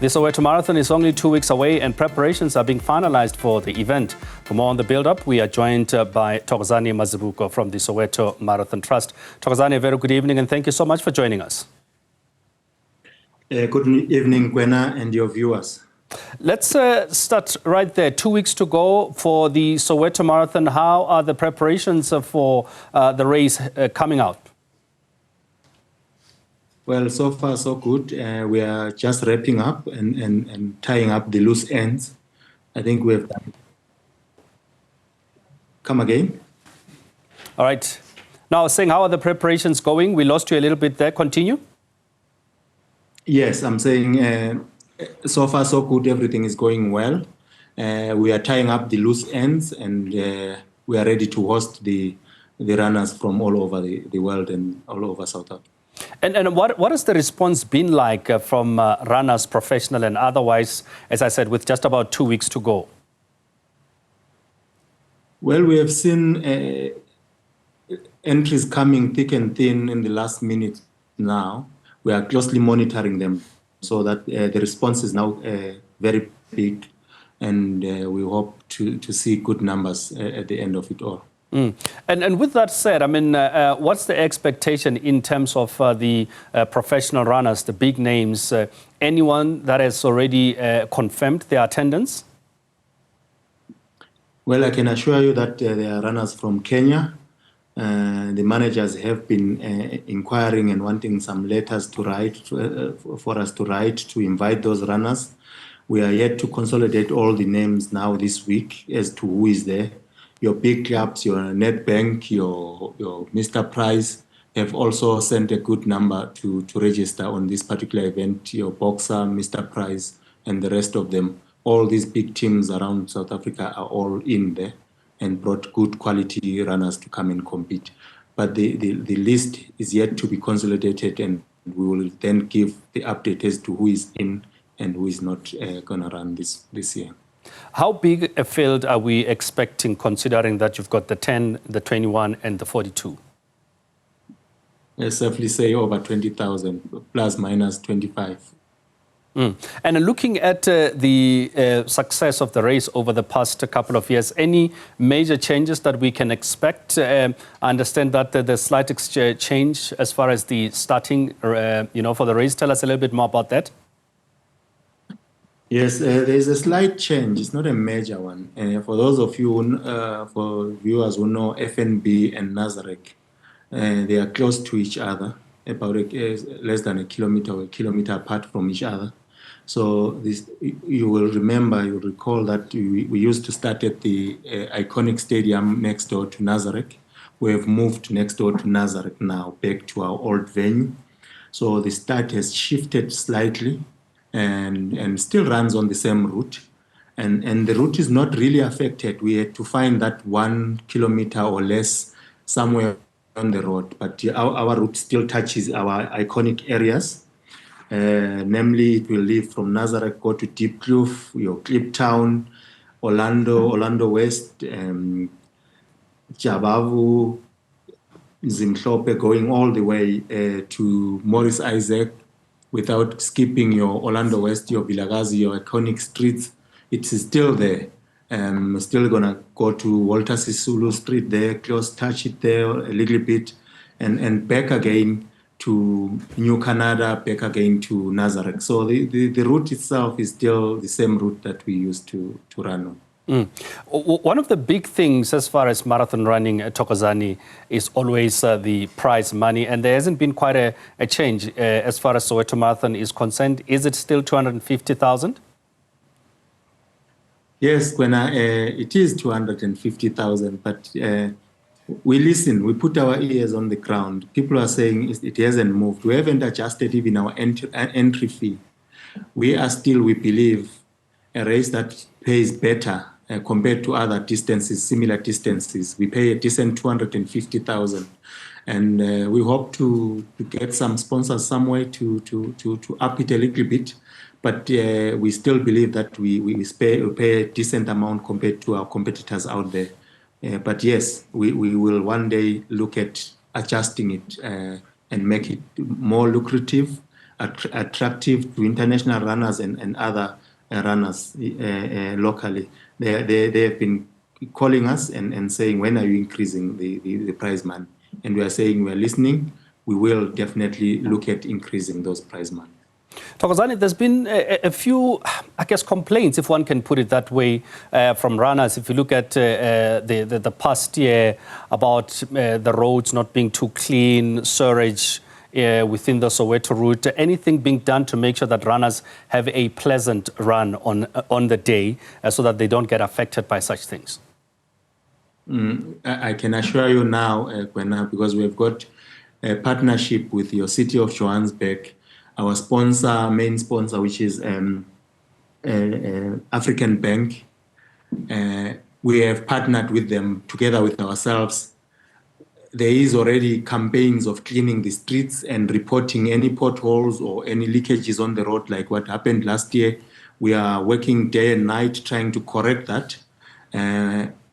The Soweto Marathon is only 2 weeks away and preparations are being finalized for the event. For more on the build-up, we are joined by Thokozani Mazibuko from the Soweto Marathon Trust. Thokozani, a very good evening and thank you so much for joining us. Good evening, Gwena, and your viewers. Let's start right there. 2 weeks to go for the Soweto Marathon. How are the preparations for the race coming out? Well, so far so good. We are just wrapping up and tying up the loose ends. I think we have done. Come again? All right. Now, saying how are the preparations going? We lost you a little bit there. Continue. Yes, I'm saying so far so good. Everything is going well. We are tying up the loose ends and we are ready to host the runners from all over the world and all over South Africa. And what has the response been like from runners, professional and otherwise, as I said, with just about 2 weeks to go? Well, we have seen entries coming thick and thin in the last minute now. We are closely monitoring them so that the response is now very big and we hope to see good numbers at the end of it all. And with that said, I mean, what's the expectation in terms of the professional runners, the big names, anyone that has already confirmed their attendance? Well, I can assure you that there are runners from Kenya. The managers have been inquiring and wanting some letters to write for us to write to invite those runners. We are yet to consolidate all the names now this week as to who is there. Your big clubs, your Nedbank, your Mr. Price have also sent a good number to register on this particular event. Your Boxer, Mr. Price, and the rest of them. All these big teams around South Africa are all in there and brought good quality runners to come and compete. But the list is yet to be consolidated and we will then give the update as to who is in and who is not going to run this year. How big a field are we expecting, considering that you've got the 10, the 21, and the 42? I'll safely say over 20,000, plus minus 25. And looking at the success of the race over the past couple of years, any major changes that we can expect? I understand that there's slight change as far as the starting, for the race. Tell us a little bit more about that. Yes, there is a slight change. It's not a major one. For those of you, for viewers who know FNB and Nazareth, they are close to each other, about less than a kilometer apart from each other. So this, you will recall that we used to start at the iconic stadium next door to Nazareth. We have moved next door to Nazareth now, back to our old venue. So the start has shifted slightly. And still runs on the same route. And the route is not really affected. We had to find that 1 kilometer or less somewhere on the road. But our route still touches our iconic areas. Namely, it will leave from Nazareth, go to Deep Kloof, your Kliptown, Orlando West, Jabavu, Zimhlope, going all the way to Morris Isaac, without skipping your Orlando West, your Vilagazi, your iconic streets. It is still there. Still going to go to Walter Sisulu Street there, touch it there a little bit, and back again to New Canada, back again to Nazareth. So the route itself is still the same route that we used to run on. One of the big things as far as marathon running, Thokozani, is always the prize money, and there hasn't been quite a change as far as Soweto Marathon is concerned. Is it still 250,000? Yes, Gwena, it is 250,000, but we listen, we put our ears on the ground. People are saying it hasn't moved. We haven't adjusted even our entry fee. We are still, we believe, a race that pays better compared to other distances, similar distances. We pay a decent 250,000, and we hope to get some sponsors somewhere to up it a little bit. But we still believe that we pay a decent amount compared to our competitors out there. But yes, we will one day look at adjusting it and make it more lucrative attractive to international runners and other runners locally. They have been calling us and saying, when are you increasing the prize money? And we are saying we are listening. We will definitely look at increasing those prize money. Thokozani, there's been a few, I guess, complaints, if one can put it that way, from runners. If you look at the past year about the roads not being too clean, sewerage within the Soweto route, anything being done to make sure that runners have a pleasant run on the day so that they don't get affected by such things? I can assure you now, Kwena, because we've got a partnership with your city of Johannesburg, our sponsor, main sponsor, which is African Bank. We have partnered with them together with ourselves. There is already campaigns of cleaning the streets and reporting any potholes or any leakages on the road, like what happened last year. We are working day and night trying to correct that.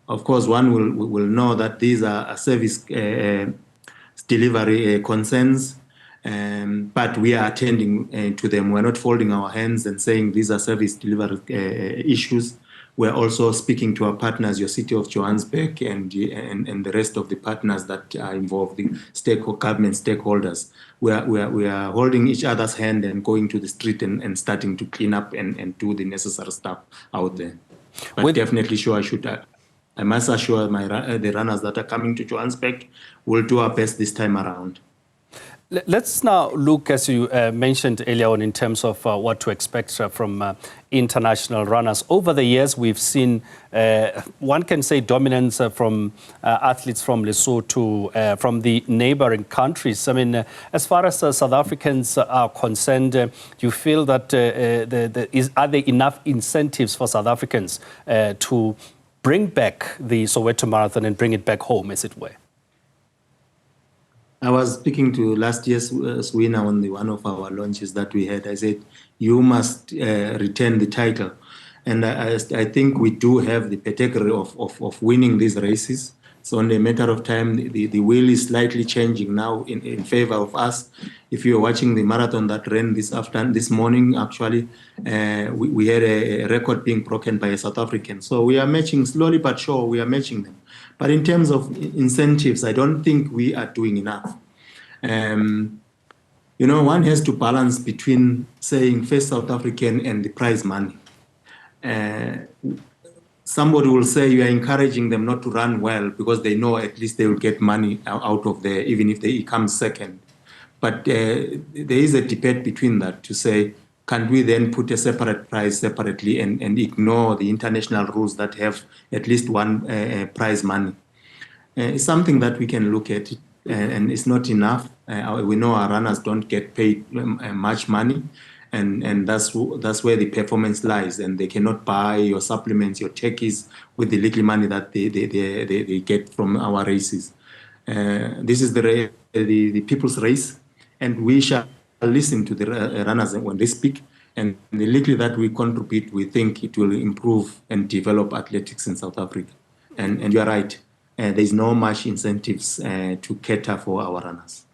Of course, one will know that these are service delivery concerns, but we are attending to them. We're not folding our hands and saying these are service delivery issues. We're also speaking to our partners, your city of Johannesburg and the rest of the partners that are involved, the government stakeholders. We are holding each other's hand and going to the street and starting to clean up and do the necessary stuff out there. But definitely sure I must assure the runners that are coming to Johannesburg, we'll do our best this time around. Let's now look, as you mentioned earlier on, in terms of what to expect from international runners. Over the years, we've seen, one can say, dominance from athletes from Lesotho, from the neighboring countries. I mean, as far as South Africans are concerned, do you feel that are there enough incentives for South Africans to bring back the Soweto Marathon and bring it back home, as it were? I was speaking to last year's winner on one of our launches that we had. I said, you must retain the title. And I think we do have the pedigree of winning these races. So in a matter of time, the wheel is slightly changing now in favor of us. If you're watching the marathon that ran this morning, actually, we had a record being broken by a South African. So we are matching slowly but sure, we are matching them. But in terms of incentives, I don't think we are doing enough. One has to balance between saying first South African and the prize money. Somebody will say you are encouraging them not to run well because they know at least they will get money out of there, even if they come second. But there is a debate between that to say, can we then put a separate prize separately and ignore the international rules that have at least one prize money? It's something that we can look at, and it's not enough. We know our runners don't get paid much money, and that's where the performance lies, and they cannot buy your supplements, your techies with the little money that they get from our races. This is the people's race, and we shall listen to the runners when they speak, and the little that we contribute, we think it will improve and develop athletics in South Africa. And you are right, there's no much incentives to cater for our runners.